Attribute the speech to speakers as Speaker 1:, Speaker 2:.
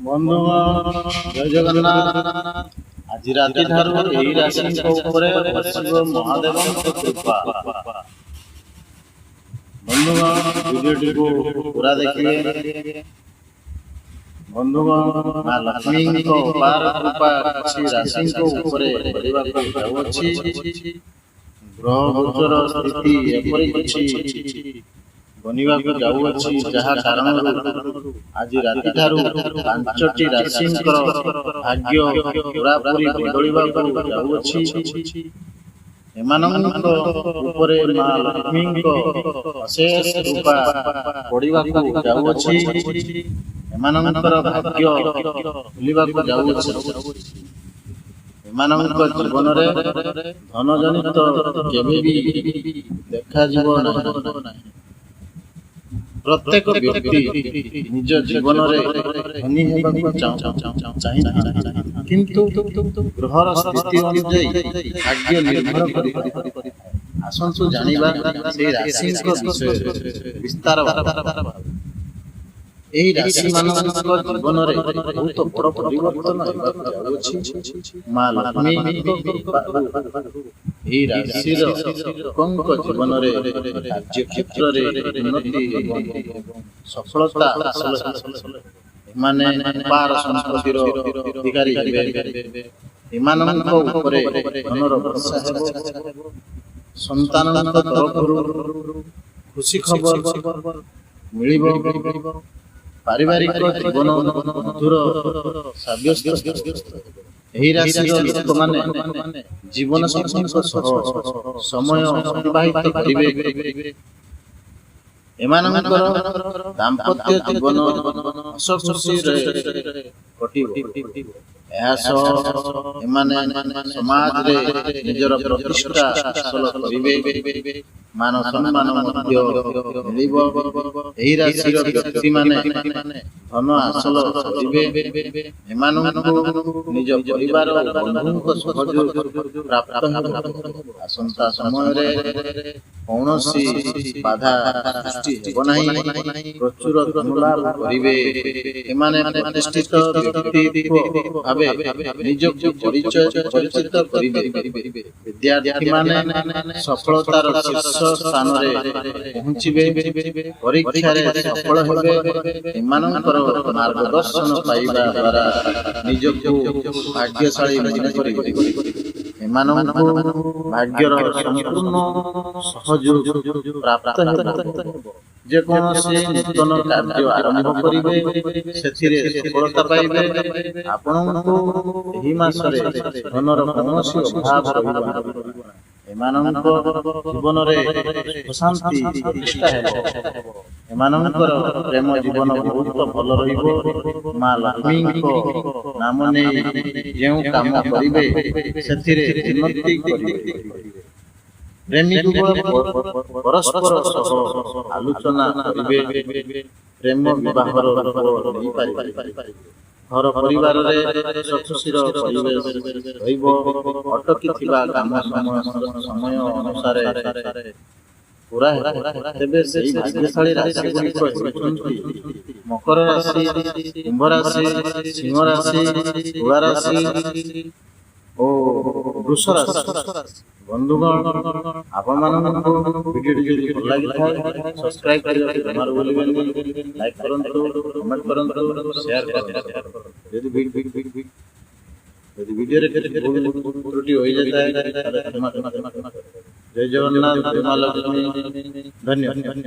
Speaker 1: ବନ୍ଧୁଗଣ ଜୟ ଜଗନ୍ନାଥ। ଆଜି ରାତି ଠାରୁ ଏହି ରାଶିଙ୍କ ଉପରେ ବର୍ଷିବ ମହାଦେବଙ୍କ କୃପା। ବନ୍ଧୁଗଣ ଭିଡ଼ିଓଟିକୁ ପୁରା ଦେଖିବେ। ବନ୍ଧୁଗଣ ମା ଲକ୍ଷ୍ମୀଙ୍କ ଅପାର କୃପା କିଛି ରାଶିଙ୍କ ଉପରେ କରିବାକୁ ଯାଉଅଛି। ଗ୍ରହ ଗୋଚର ସ୍ଥିତି ଏପରି କିଛି ବନିବାକୁ ଯାଉଅଛି, ଯାହା କାରଣରୁ ଆଜି ରାତିଠାରୁ 5ଟି ରାଶିଙ୍କର ଭାଗ୍ୟ ପୁରାପୁରି ବଦଳିବାକୁ ଯାଉଅଛି। ଏମାନଙ୍କ ଉପରେ ମା ଲକ୍ଷ୍ମୀଙ୍କ ଅଶେଷ କୃପା ପଡ଼ିବାକୁ ଯାଉଅଛି। ଏମାନଙ୍କର ଭାଗ୍ୟ ଖୋଲିବାକୁ ଯାଉଅଛି। ଏମାନଙ୍କ ଜୀବନରେ ଧନଜନିତ କେବେ ବି ଦେଖାଯିବ ନାହିଁ। ପ୍ରତ୍ୟେକ ବ୍ୟକ୍ତି ନିଜ ଜୀବନରେ ଧନୀ ହେବାକୁ ଚାହିଁଥାନ୍ତି, କିନ୍ତୁ ଗ୍ରହର ସ୍ଥିତି ଅନୁଯାୟୀ ଭାଗ୍ୟ ନିର୍ଭର କରିଥାଏ। ଆସନ୍ତୁ ଜାଣିବା ସେହି ରାଶିଙ୍କ ବିଷୟରେ ବିସ୍ତାର ଭାବେ। ଏହି ରାଶିମାନଙ୍କ ଜୀବନରେ ବହୁତ ବଡ଼ ପରିବର୍ତ୍ତନ ହେବାକୁ ଯାଉଅଛି। ମା ଲକ୍ଷ୍ମୀଙ୍କ କୃପାରୁ ଏହି ରାଶିର ଲୋକଙ୍କ ଜୀବନରେ କାର୍ଯ୍ୟକ୍ଷେତ୍ରରେ ଉନ୍ନତି ଏବଂ ସଫଳତା ହାସଲ ହେବ। ଏମାନେ ଅପାର ସମ୍ପତ୍ତିର ଅଧିକାରୀ ହେବେ। ଏମାନଙ୍କ ଉପରେ ଧନର ବର୍ଷା ହେବ। ସନ୍ତାନଙ୍କ ତରଫରୁ ଖୁସି ଖବର ମିଳିବ। ପାରିବାରିକ ଜୀବନ ମଧୁର ସାବ୍ୟସ୍ତ ହେବ। ଏହି ରାଶିର ଲୋକମାନେ ଜୀବନ ସାଥୀଙ୍କ ସହ ସମୟ ଅତିବାହିତ କରିବେ। ଏମାନଙ୍କର ଦାମ୍ପତ୍ୟ ଜୀବନ ହସ ଖୁସିରେ କଟିବ। ଏହା ସହ ଏମାନେ ସମାଜରେ ନିଜର ପ୍ରତିଷ୍ଠା ହାସଲ କରିବେ। ମାନ ସମ୍ମାନ ମଧ୍ୟ ମିଳିବ। ଏହି ରାଶିର ବ୍ୟକ୍ତିମାନେ ଧନ ହାସଲ କରିବେ। ଏମାନଙ୍କୁ ନିଜ ପରିବାର ଓ ବନ୍ଧୁଙ୍କ ସହଯୋଗ ପ୍ରାପ୍ତ ହେବ। ଆସନ୍ତା ସମୟରେ କୌଣସି ବାଧା ସୃଷ୍ଟି ହେବ ନାହିଁ। ପ୍ରଚୁର ଧନଲାଭ କରିବେ। ଏମାନେ ପ୍ରତିଷ୍ଠିତ ବ୍ୟକ୍ତିତ୍ୱ ଭାବେ ନିଜକୁ ପରିଚିତ କରିବେ। ବିଦ୍ୟାର୍ଥୀମାନେ ସଫଳତାର ଶୀର୍ଷ ସ୍ଥାନରେ ପହଞ୍ଚିବେ। ପରୀକ୍ଷାରେ ସଫଳ ହେବେ। ଏମାନଙ୍କର ମାର୍ଗଦର୍ଶନ ପାଇବା ଦ୍ୱାରା ନିଜକୁ ଭାଗ୍ୟଶାଳୀ ମନେ କରିବେ। ଏମାନଙ୍କୁ ଭାଗ୍ୟର ସମ୍ପୂର୍ଣ୍ଣ ସହଯୋଗ ପ୍ରାପ୍ତ ହେବ। ଯେକୌଣସି ନୂତନ କାର୍ଯ୍ୟ ଆରମ୍ଭ କରିବେ, ସେଥିରେ ସଫଳତା ପାଇବେ। ଆପଣଙ୍କୁ ଏହି ମାସରେ ଧନର କୌଣସି ଅଭାବ ରହିବ ନାହିଁ। ଏମାନଙ୍କ ଜୀବନରେ ଶାନ୍ତି ପ୍ରତିଷ୍ଠା ହେବ। ଏମାନଙ୍କର ପ୍ରେମ ଜୀବନ ବହୁତ ଭଲ ରହିବ। ମା ଲକ୍ଷ୍ମୀଙ୍କ ନାମ ନେଇ ଯେଉଁ କାମ କରିବେ, ସେଥିରେ ଉନ୍ନତି କରିବେ। ପ୍ରେମୀ ଯୁଗଳ ପରସ୍ପର ସହ ଆଲୋଚନା କରିବେ। ପ୍ରେମ ବିବାହର ରୂପ ନେଇପାରିବେ। ଘର ପରିବାରରେ ଖୁସିର ପରିବେଶ ରହିବ। ଅଟକିଥିବା କାମ ସମୟ ଅନୁସାରେ ପୁରା ହେବ। ତେବେ ସେହି ଭାଗ୍ୟଶାଳୀ ରାଶି ଗୁଡ଼ିକ ହେଉଛନ୍ତି ମକର ରାଶି, କୁମ୍ଭ ରାଶି, ସିଂହ ରାଶି, ତୁଳା ରାଶି ଓ ବୃଷ ରାଶି। ବନ୍ଧୁଗଣ, ଆପଣମାନଙ୍କୁ ଭିଡ଼ିଓଟି ଯଦି ଭଲ ଲାଗିଥାଏ ସବସ୍କ୍ରାଇବ୍ କରିବାକୁ ଜମାରୁ ଭୁଲିବେନି। ଲାଇକ୍ କରନ୍ତୁ, କମେଣ୍ଟ କରନ୍ତୁ, ସେୟାର କରନ୍ତୁ। ଯଦି ଭିଡ଼ିଓରେ କିଛି ଭୁଲ ତ୍ରୁଟି ହୋଇଯାଇଥାଏ ତାହେଲେ ଜୟ ଜଗନ୍ନାଥ, ଜୟ ମା ଲକ୍ଷ୍ମୀ। ଧନ୍ୟବାଦ।